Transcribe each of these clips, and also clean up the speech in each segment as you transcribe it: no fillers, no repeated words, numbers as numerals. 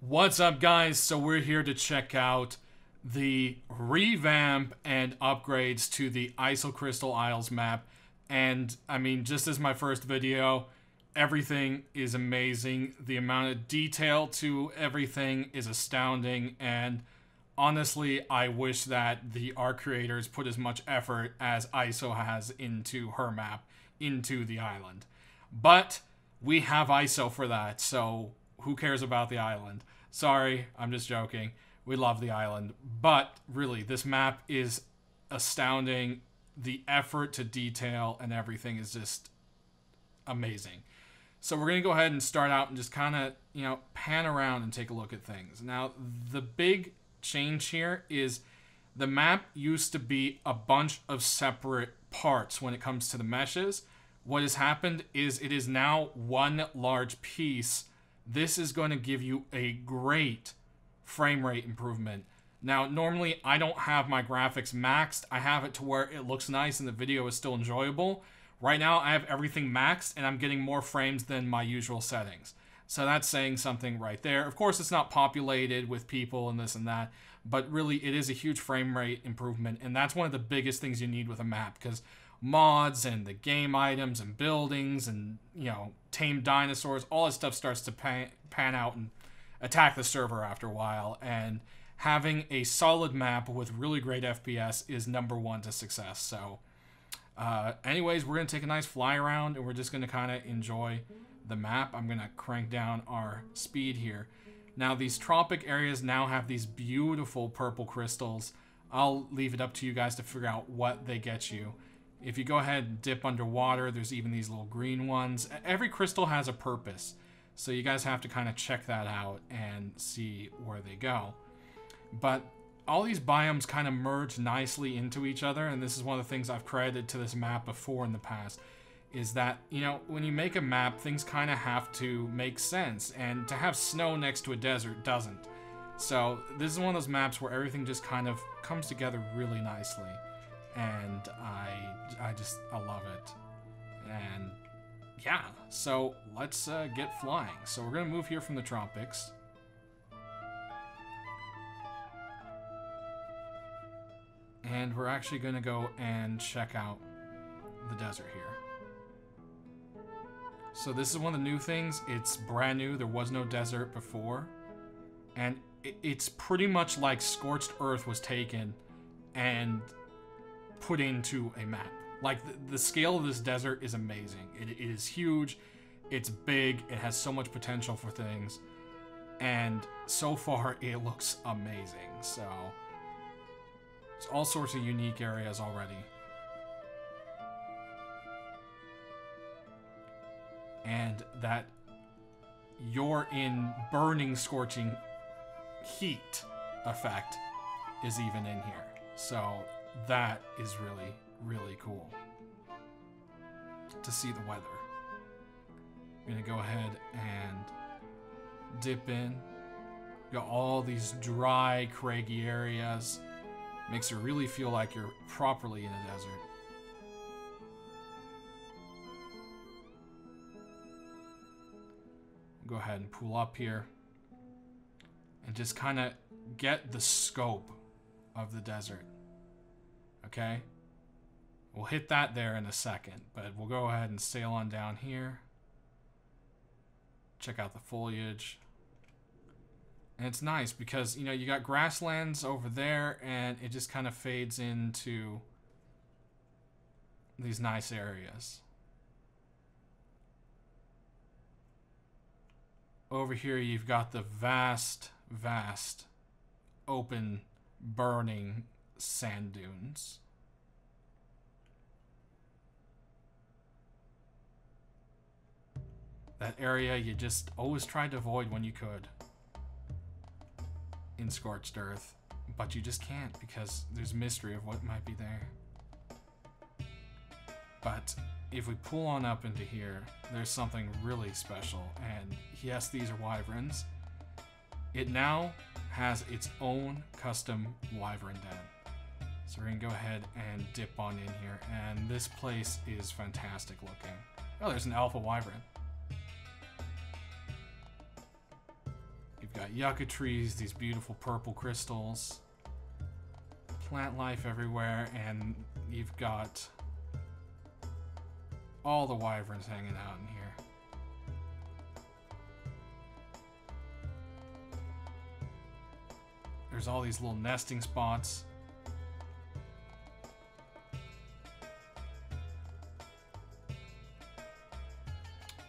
What's up, guys? So we're here to check out the revamp and upgrades to the Isocrystal Isles map. And I mean, just as my first video, everything is amazing. The amount of detail to everything is astounding. And honestly, I wish that the art creators put as much effort as ISO has into her map, into the island. But we have ISO for that, so who cares about the island? Sorry, I'm just joking. We love the island. But really, this map is astounding. The effort to detail and everything is just amazing. So we're going to go ahead and start out and just kind of, pan around and take a look at things. Now, the big change here is the map used to be a bunch of separate parts when it comes to the meshes. What has happened is it is now one large piece. This is going to give you a great frame rate improvement. Now, normally I don't have my graphics maxed. I have it to where it looks nice and the video is still enjoyable. Right now I have everything maxed and I'm getting more frames than my usual settings. So that's saying something right there. Of course, it's not populated with people and this and that, but really it is a huge frame rate improvement. And that's one of the biggest things you need with a map, because mods and the game items and buildings and, tame dinosaurs, all this stuff starts to pan out and attack the server after a while. And having a solid map with really great FPS is #1 to success. So anyways, we're going to take a nice fly around and we're just going to kind of enjoy the map. I'm going to crank down our speed here. Now, these tropic areas now have these beautiful purple crystals. I'll leave it up to you guys to figure out what they get you. If you go ahead and dip underwater, there's even these little green ones. Every crystal has a purpose, so you guys have to kind of check that out and see where they go. But all these biomes kind of merge nicely into each other, and this is one of the things I've credited to this map before in the past, is that, when you make a map, things kind of have to make sense, and to have snow next to a desert doesn't. So this is one of those maps where everything just kind of comes together really nicely. And I love it. And yeah, so let's get flying. So we're gonna move here from the tropics. And we're actually gonna go and check out the desert here. So this is one of the new things. It's brand new. There was no desert before. And it's pretty much like Scorched Earth was taken and put into a map. Like, the scale of this desert is amazing. It is huge, it's big, it has so much potential for things, and so far it looks amazing. So there's all sorts of unique areas already. And that you're in burning, scorching heat effect is even in here. So that is really, really cool to see the weather. I'm gonna go ahead and dip in. You got all these dry, craggy areas. Makes it really feel like you're properly in a desert. Go ahead and pull up here and just kind of get the scope of the desert. Okay, we'll hit that there in a second, but we'll go ahead and sail on down here. Check out the foliage. And it's nice because, you got grasslands over there and it just kind of fades into these nice areas. Over here you've got the vast, vast open burning sand dunes. That area you just always tried to avoid when you could in Scorched Earth, but you just can't because there's mystery of what might be there. But if we pull on up into here, there's something really special, and yes, these are wyverns. It now has its own custom wyvern den. So So we're gonna go ahead and dip on in here, and this place is fantastic looking. Oh, there's an alpha wyvern. You've got yucca trees, these beautiful purple crystals, plant life everywhere, and you've got all the wyverns hanging out in here. There's all these little nesting spots.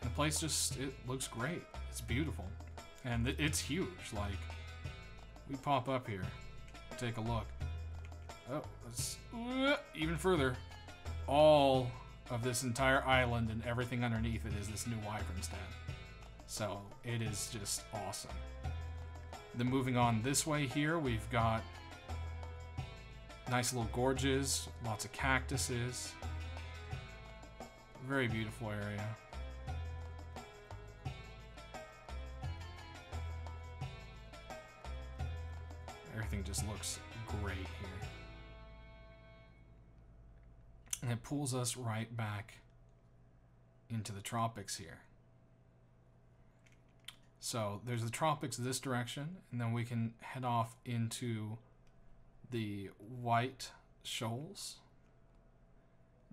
The place just, it looks great. It's beautiful. And it's huge. Like, we pop up here, take a look. Oh, let's even further. All of this entire island and everything underneath it is this new wyvern's den. So it is just awesome. Then moving on this way here, we've got nice little gorges, lots of cactuses. Very beautiful area. Everything just looks great here. And it pulls us right back into the tropics here. So there's the tropics this direction, and then we can head off into the white shoals.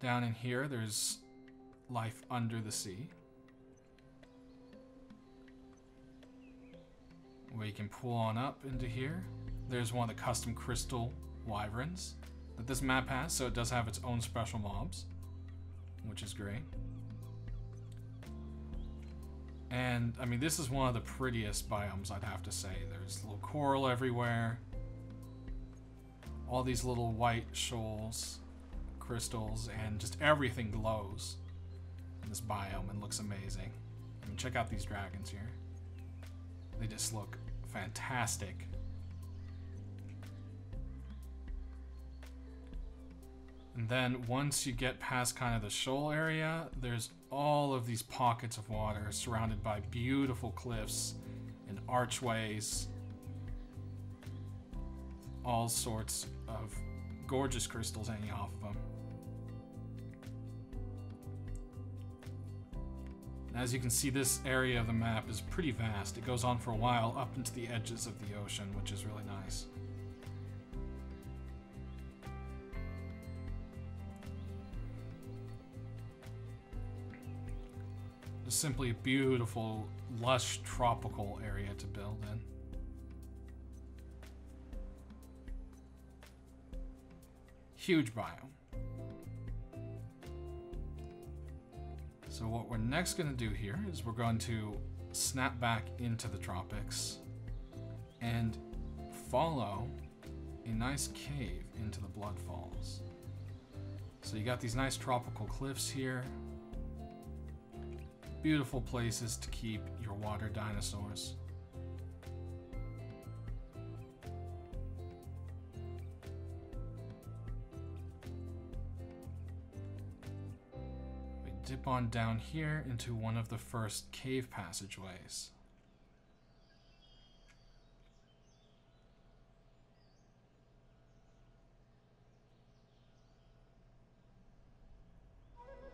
Down in here, there's life under the sea. We can pull on up into here. There's one of the custom crystal wyverns that this map has, so it does have its own special mobs, which is great. And, I mean, this is one of the prettiest biomes, I'd have to say. There's little coral everywhere. All these little white shoals, crystals, and just everything glows in this biome and looks amazing. I mean, check out these dragons here. They just look fantastic. And then once you get past kind of the shoal area, there's all of these pockets of water surrounded by beautiful cliffs and archways. All sorts of gorgeous crystals hanging off of them. As you can see, this area of the map is pretty vast. It goes on for a while up into the edges of the ocean, which is really nice. Just simply a beautiful, lush, tropical area to build in. Huge biome. So what we're next going to do here is we're going to snap back into the tropics and follow a nice cave into the Blood Falls. So you got these nice tropical cliffs here. Beautiful places to keep your water dinosaurs. We dip on down here into one of the first cave passageways.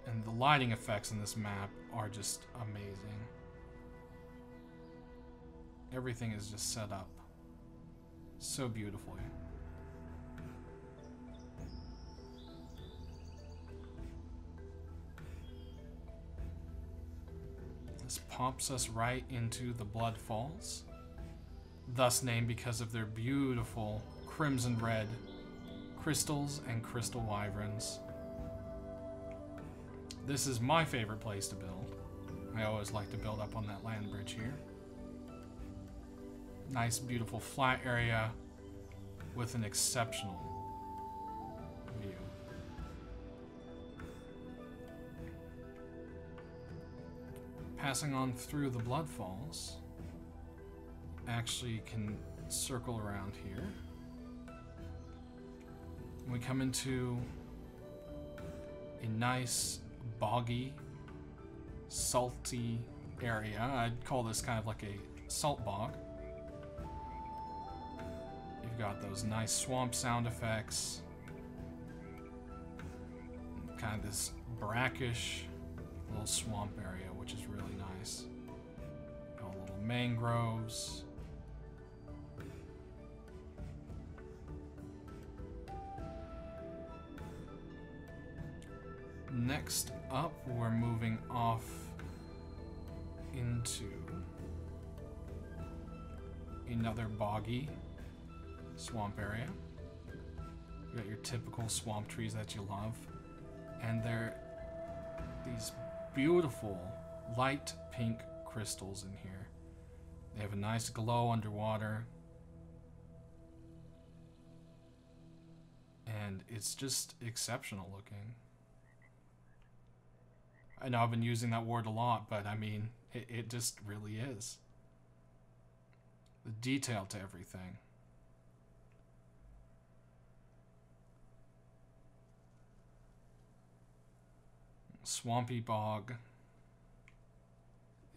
And the lighting effects in this map are just amazing. Everything is just set up so beautifully. This pops us right into the Blood Falls, thus named because of their beautiful crimson red crystals and crystal wyverns. This is my favorite place to build. I always like to build up on that land bridge here. Nice, beautiful, flat area with an exceptional view. Passing on through the Blood Falls, actually can circle around here. We come into a nice, boggy, salty area. I'd call this kind of like a salt bog. You've got those nice swamp sound effects, kind of this brackish little swamp area, which is really nice. Got little mangroves. Next up, we're moving off into another boggy swamp area. You got your typical swamp trees that you love, and they're these beautiful light pink crystals in here. They have a nice glow underwater, and it's just exceptional looking. I know I've been using that word a lot, but I mean, it just really is. The detail to everything. Swampy bog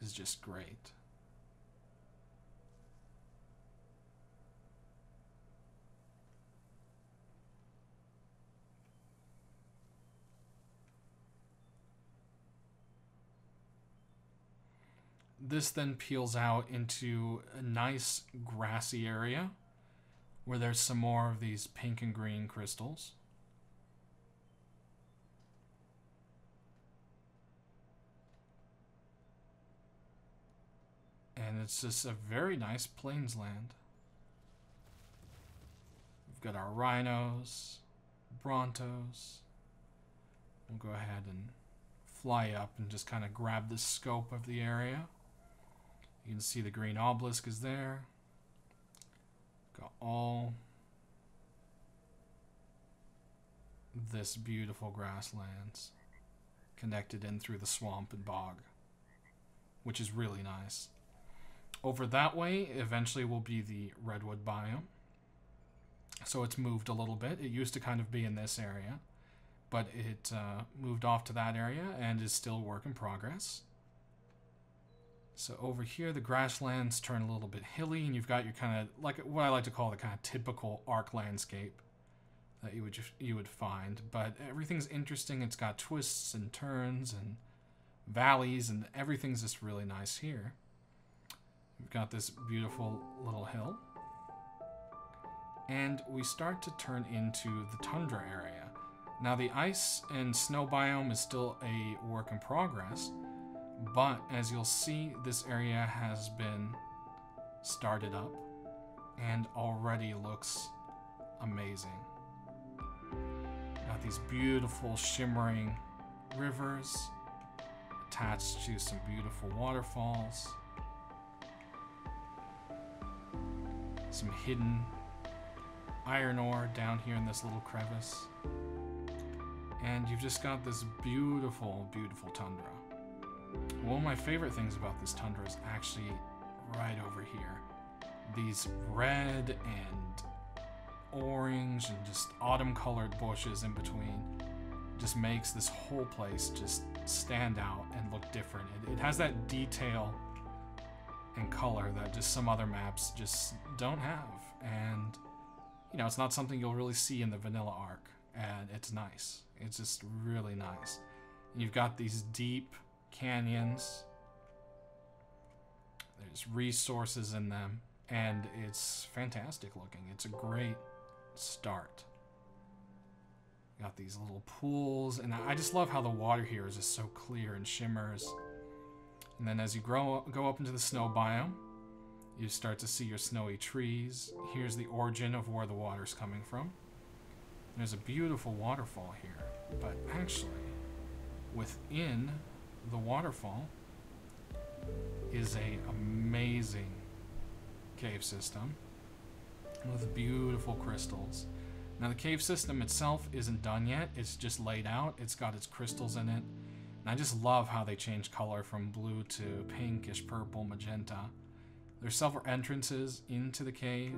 is just great. This then peels out into a nice grassy area where there's some more of these pink and green crystals. And it's just a very nice plains land. We've got our rhinos, brontos. We'll go ahead and fly up and just kind of grab the scope of the area. You can see the green obelisk is there. Got all this beautiful grasslands connected in through the swamp and bog, which is really nice. Over that way, eventually will be the redwood biome. So it's moved a little bit. It used to kind of be in this area, but it moved off to that area and is still a work in progress. So over here, the grasslands turn a little bit hilly, and you've got your kind of, like what I like to call the kind of typical arc landscape that you would find. But everything's interesting. It's got twists and turns and valleys, and everything's just really nice here. We've got this beautiful little hill. And we start to turn into the tundra area. Now the ice and snow biome is still a work in progress, but as you'll see, this area has been started up and already looks amazing. Got these beautiful shimmering rivers attached to some beautiful waterfalls. Some hidden iron ore down here in this little crevice. And you've just got this beautiful, beautiful tundra. One of my favorite things about this tundra is actually right over here. These red and orange and just autumn colored bushes in between just makes this whole place just stand out and look different. It has that detail and color that just some other maps just don't have. And, you know, it's not something you'll really see in the vanilla arc. And it's nice. It's just really nice. And you've got these deep canyons. There's resources in them. And it's fantastic looking. It's a great start. Got these little pools. And I just love how the water here is just so clear and shimmers. And then as you go up into the snow biome, you start to see your snowy trees. Here's the origin of where the water's coming from. There's a beautiful waterfall here, but actually, within the waterfall is an amazing cave system with beautiful crystals. Now the cave system itself isn't done yet, it's just laid out, it's got its crystals in it, and I just love how they change color from blue to pinkish, purple, magenta. There's several entrances into the cave,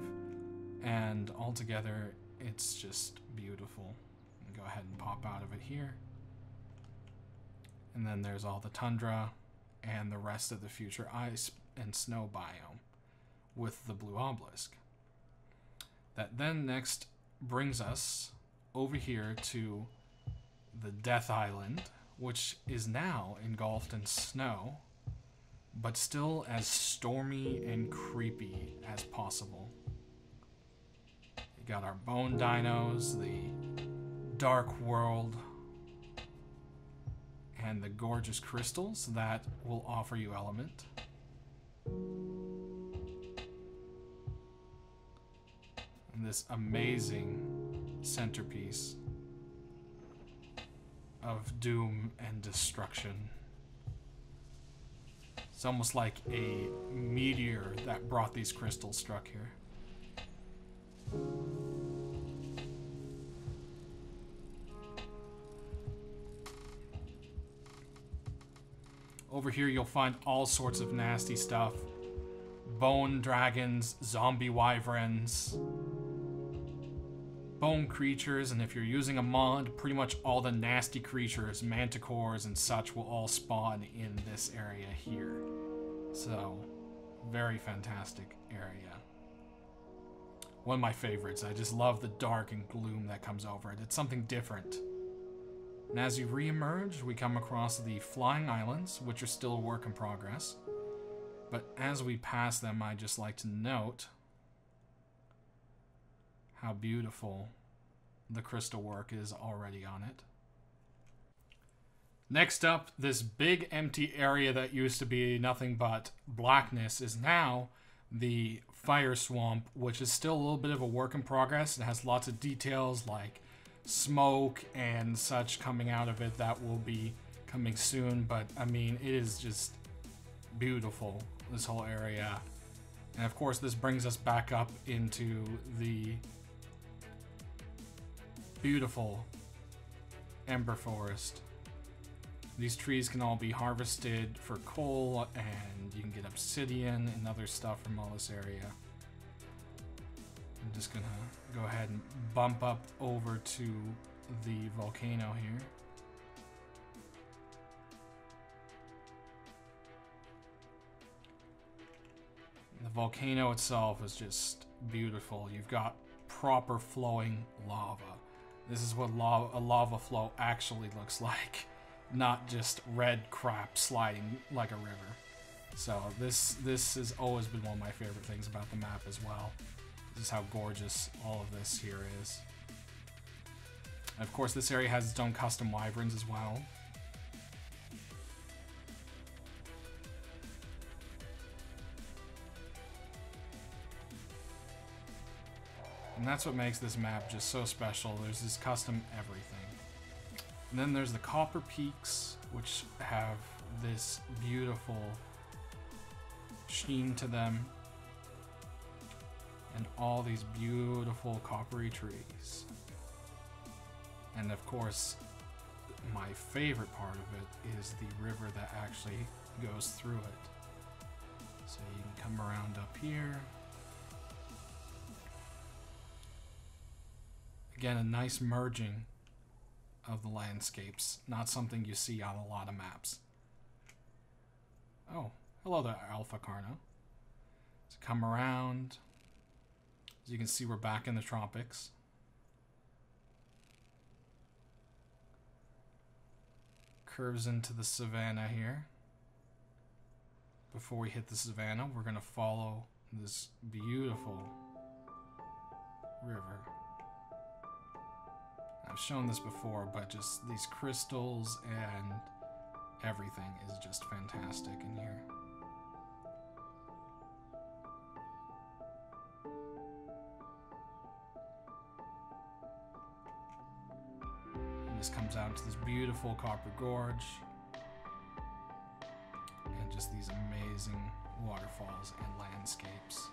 and altogether it's just beautiful. Go ahead and pop out of it here. And then there's all the tundra and the rest of the future ice and snow biome with the blue obelisk. That then next brings us over here to the Death Island, which is now engulfed in snow, but still as stormy and creepy as possible. You got our bone dinos, the dark world, and the gorgeous crystals that will offer you element. And this amazing centerpiece of doom and destruction. It's almost like a meteor that brought these crystals struck here. Over here you'll find all sorts of nasty stuff. Bone dragons, zombie wyverns, bone creatures, and if you're using a mod, pretty much all the nasty creatures, manticores and such, will all spawn in this area here. So, very fantastic area. One of my favorites. I just love the dark and gloom that comes over it. It's something different. And as you re-emerge, we come across the Flying Islands, which are still a work in progress. But as we pass them, I just like to note how beautiful the crystal work is already on it. Next up, this big empty area that used to be nothing but blackness is now the Fire Swamp, which is still a little bit of a work in progress. It has lots of details like smoke and such coming out of it that will be coming soon, but I mean, it is just beautiful, this whole area. And of course, this brings us back up into the beautiful Ember Forest. These trees can all be harvested for coal, and you can get obsidian and other stuff from all this area. I'm just gonna go ahead and bump up over to the volcano here. The volcano itself is just beautiful. You've got proper flowing lava. This is what a lava flow actually looks like, not just red crap sliding like a river. So this has always been one of my favorite things about the map as well. This is how gorgeous all of this here is. And of course, this area has its own custom wyverns as well. And that's what makes this map just so special. There's this custom everything. And then there's the Copper Peaks, which have this beautiful sheen to them. And all these beautiful coppery trees. And of course, my favorite part of it is the river that actually goes through it. So you can come around up here. Again, a nice merging of the landscapes. Not something you see on a lot of maps. Oh, hello there, Alpha Carno. So come around. As you can see, we're back in the tropics. Curves into the savanna here. Before we hit the savanna, we're going to follow this beautiful river. I've shown this before, but just these crystals and everything is just fantastic in here. And this comes out to this beautiful copper gorge and just these amazing waterfalls and landscapes.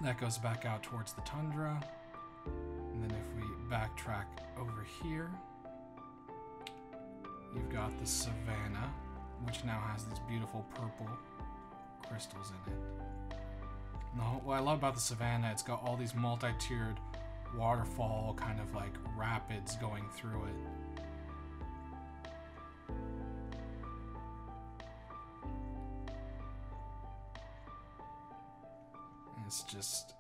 That goes back out towards the tundra. And then if we backtrack over here, you've got the savanna, which now has these beautiful purple crystals in it. Now, what I love about the savanna, it's got all these multi-tiered waterfall kind of like rapids going through it. It's just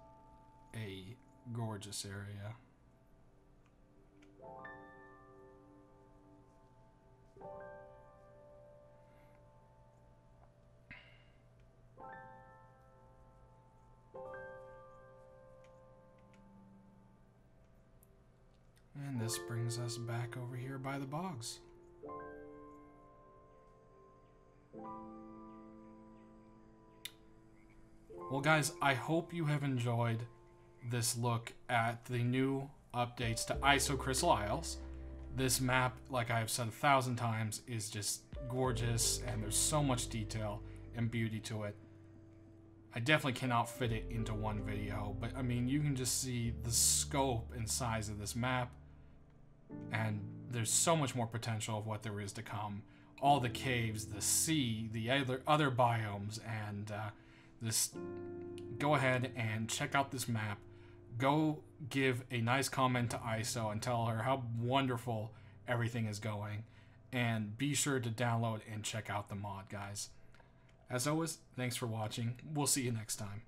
a gorgeous area. this brings us back over here by the bogs. Well, guys, I hope you have enjoyed this look at the new updates to Isocrystal Isles. This map, like I've said 1,000 times, is just gorgeous, and there's so much detail and beauty to it. I definitely cannot fit it into one video, but I mean, you can just see the scope and size of this map, and there's so much more potential of what there is to come. All the caves, the sea, the other biomes, and this. Go ahead and check out this map. Go give a nice comment to ISO and tell her how wonderful everything is going. And be sure to download and check out the mod, guys. As always, thanks for watching. We'll see you next time.